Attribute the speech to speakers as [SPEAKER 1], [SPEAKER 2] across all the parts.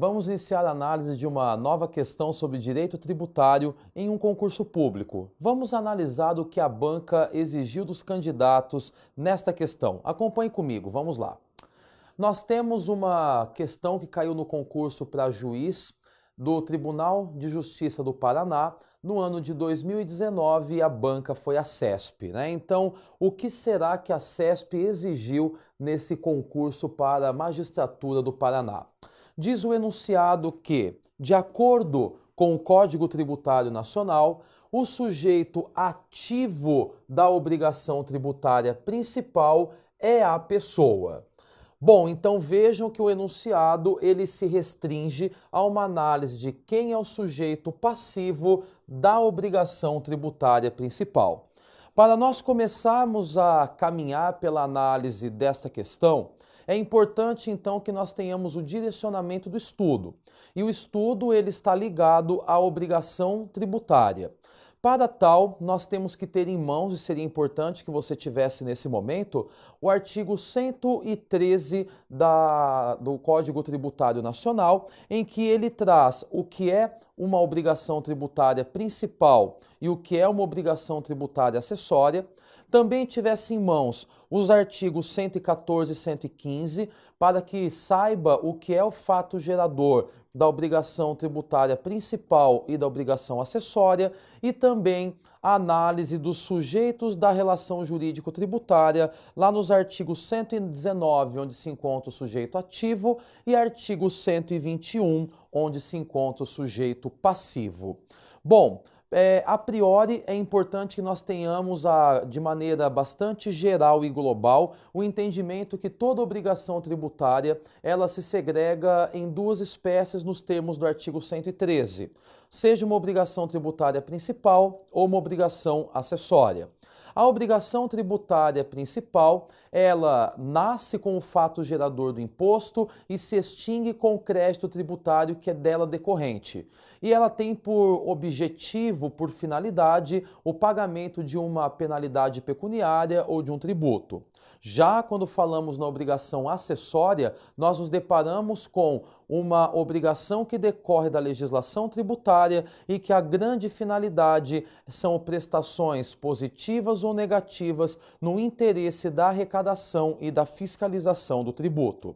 [SPEAKER 1] Vamos iniciar a análise de uma nova questão sobre direito tributário em um concurso público. Vamos analisar o que a banca exigiu dos candidatos nesta questão. Acompanhe comigo, vamos lá. Nós temos uma questão que caiu no concurso para juiz do Tribunal de Justiça do Paraná. No ano de 2019, a banca foi a CESP, né? Então, o que será que a CESP exigiu nesse concurso para a magistratura do Paraná? Diz o enunciado que, de acordo com o Código Tributário Nacional, o sujeito ativo da obrigação tributária principal é a pessoa. Bom, então vejam que o enunciado ele se restringe a uma análise de quem é o sujeito passivo da obrigação tributária principal. Para nós começarmos a caminhar pela análise desta questão, é importante então que nós tenhamos o direcionamento do estudo. E o estudo ele está ligado à obrigação tributária. Para tal, nós temos que ter em mãos, e seria importante que você tivesse nesse momento, o artigo 113 do Código Tributário Nacional, em que ele traz o que é uma obrigação tributária principal e o que é uma obrigação tributária acessória. Também tivesse em mãos os artigos 114 e 115, para que saiba o que é o fato gerador da obrigação tributária principal e da obrigação acessória, e também a análise dos sujeitos da relação jurídico-tributária, lá nos artigos 119, onde se encontra o sujeito ativo, e artigo 121, onde se encontra o sujeito passivo. Bom, a priori é importante que nós tenhamos, de maneira bastante geral e global, o entendimento que toda obrigação tributária ela se segrega em duas espécies nos termos do artigo 113, seja uma obrigação tributária principal ou uma obrigação acessória. A obrigação tributária principal, ela nasce com o fato gerador do imposto e se extingue com o crédito tributário que é dela decorrente. E ela tem por objetivo, por finalidade, o pagamento de uma penalidade pecuniária ou de um tributo. Já quando falamos na obrigação acessória, nós nos deparamos com uma obrigação que decorre da legislação tributária e que a grande finalidade são prestações positivas ou negativas no interesse da arrecadação e da fiscalização do tributo.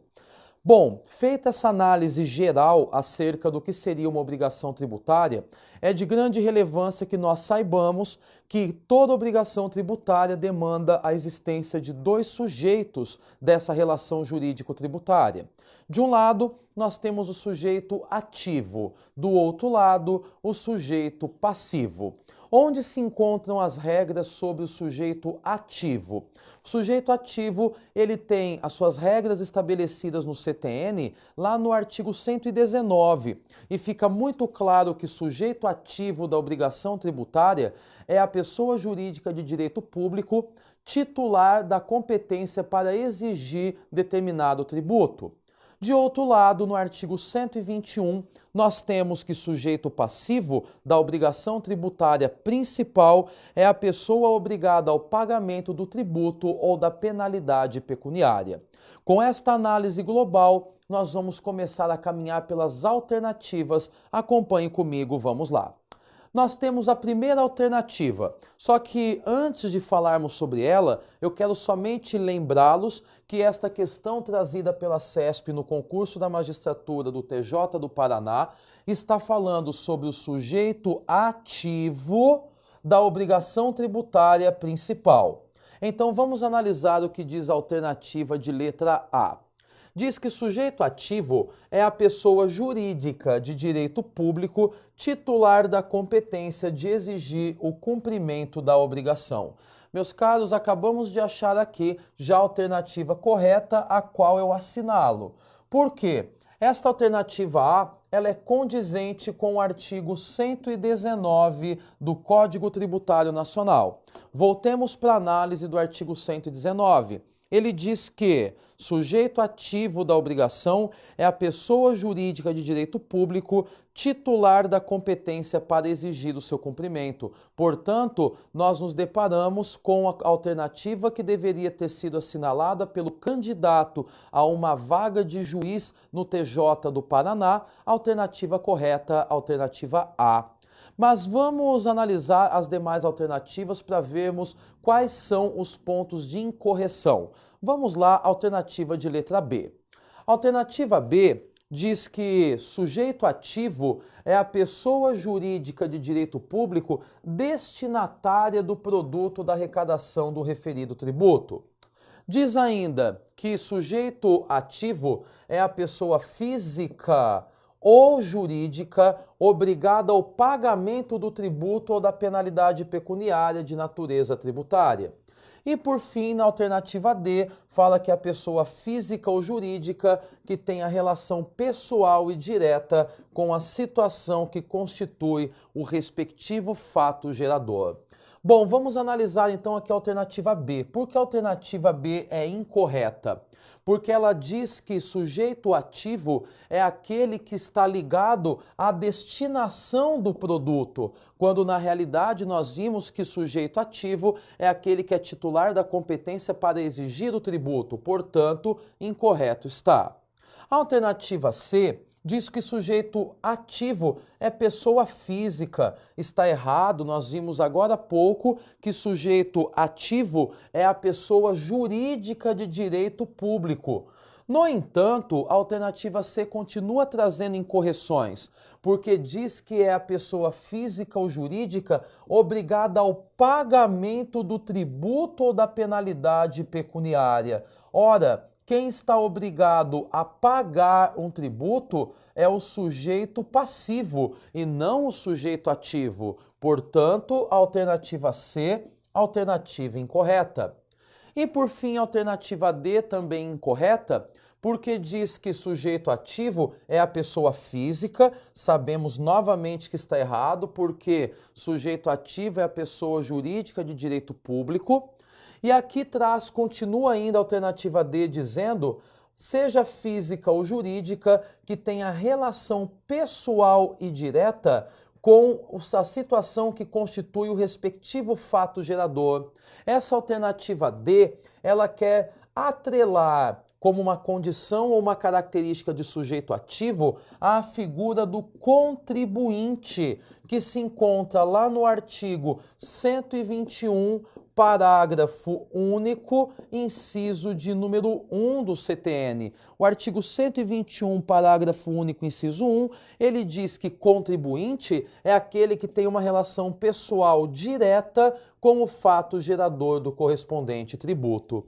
[SPEAKER 1] Bom, feita essa análise geral acerca do que seria uma obrigação tributária, é de grande relevância que nós saibamos que toda obrigação tributária demanda a existência de dois sujeitos dessa relação jurídico-tributária. De um lado, nós temos o sujeito ativo, do outro lado, o sujeito passivo. Onde se encontram as regras sobre o sujeito ativo? O sujeito ativo, ele tem as suas regras estabelecidas no CTN, lá no artigo 119, e fica muito claro que sujeito ativo da obrigação tributária é a pessoa jurídica de direito público titular da competência para exigir determinado tributo. De outro lado, no artigo 121, nós temos que sujeito passivo da obrigação tributária principal é a pessoa obrigada ao pagamento do tributo ou da penalidade pecuniária. Com esta análise global, nós vamos começar a caminhar pelas alternativas. Acompanhe comigo, vamos lá. Nós temos a primeira alternativa, só que antes de falarmos sobre ela, eu quero somente lembrá-los que esta questão trazida pela CESP no concurso da magistratura do TJ do Paraná está falando sobre o sujeito ativo da obrigação tributária principal. Então vamos analisar o que diz a alternativa de letra A. Diz que sujeito ativo é a pessoa jurídica de direito público titular da competência de exigir o cumprimento da obrigação. Meus caros, acabamos de achar aqui já a alternativa correta, a qual eu assinalo. Por quê? Esta alternativa A, ela é condizente com o artigo 119 do Código Tributário Nacional. Voltemos para a análise do artigo 119. ele diz que sujeito ativo da obrigação é a pessoa jurídica de direito público titular da competência para exigir o seu cumprimento. Portanto, nós nos deparamos com a alternativa que deveria ter sido assinalada pelo candidato a uma vaga de juiz no TJ do Paraná, alternativa correta, alternativa A. Mas vamos analisar as demais alternativas para vermos quais são os pontos de incorreção. Vamos lá, alternativa de letra B. Alternativa B diz que sujeito ativo é a pessoa jurídica de direito público destinatária do produto da arrecadação do referido tributo. Diz ainda que sujeito ativo é a pessoa física ou jurídica obrigada ao pagamento do tributo ou da penalidade pecuniária de natureza tributária. E por fim, na alternativa D, fala que a pessoa física ou jurídica que tem a relação pessoal e direta com a situação que constitui o respectivo fato gerador. Bom, vamos analisar então aqui a alternativa B. Por que a alternativa B é incorreta? Porque ela diz que sujeito ativo é aquele que está ligado à destinação do produto, quando na realidade nós vimos que sujeito ativo é aquele que é titular da competência para exigir o tributo, portanto, incorreto está. A alternativa C diz que sujeito ativo é pessoa física. Está errado, nós vimos agora há pouco que sujeito ativo é a pessoa jurídica de direito público. No entanto, a alternativa C continua trazendo incorreções, porque diz que é a pessoa física ou jurídica obrigada ao pagamento do tributo ou da penalidade pecuniária. Ora, quem está obrigado a pagar um tributo é o sujeito passivo e não o sujeito ativo. Portanto, a alternativa C, alternativa incorreta. E por fim, a alternativa D também incorreta, porque diz que sujeito ativo é a pessoa física. Sabemos novamente que está errado, porque sujeito ativo é a pessoa jurídica de direito público. E aqui continua ainda a alternativa D dizendo, seja física ou jurídica, que tenha relação pessoal e direta com a situação que constitui o respectivo fato gerador. Essa alternativa D, ela quer atrelar como uma condição ou uma característica de sujeito ativo a figura do contribuinte, que se encontra lá no artigo 121, parágrafo único, inciso de número 1 do CTN. O artigo 121, parágrafo único, inciso 1, ele diz que contribuinte é aquele que tem uma relação pessoal direta com o fato gerador do correspondente tributo.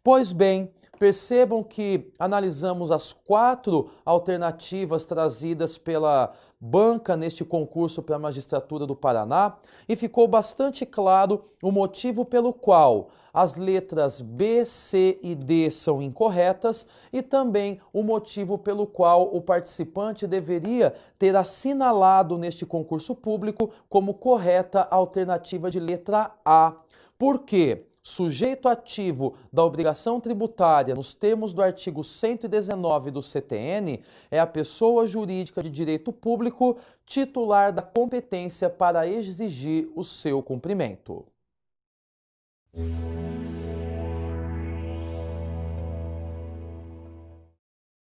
[SPEAKER 1] Pois bem, percebam que analisamos as 4 alternativas trazidas pela banca neste concurso para a magistratura do Paraná e ficou bastante claro o motivo pelo qual as letras B, C e D são incorretas e também o motivo pelo qual o participante deveria ter assinalado neste concurso público como correta a alternativa de letra A. Por quê? Sujeito ativo da obrigação tributária, nos termos do artigo 119 do CTN, é a pessoa jurídica de direito público titular da competência para exigir o seu cumprimento.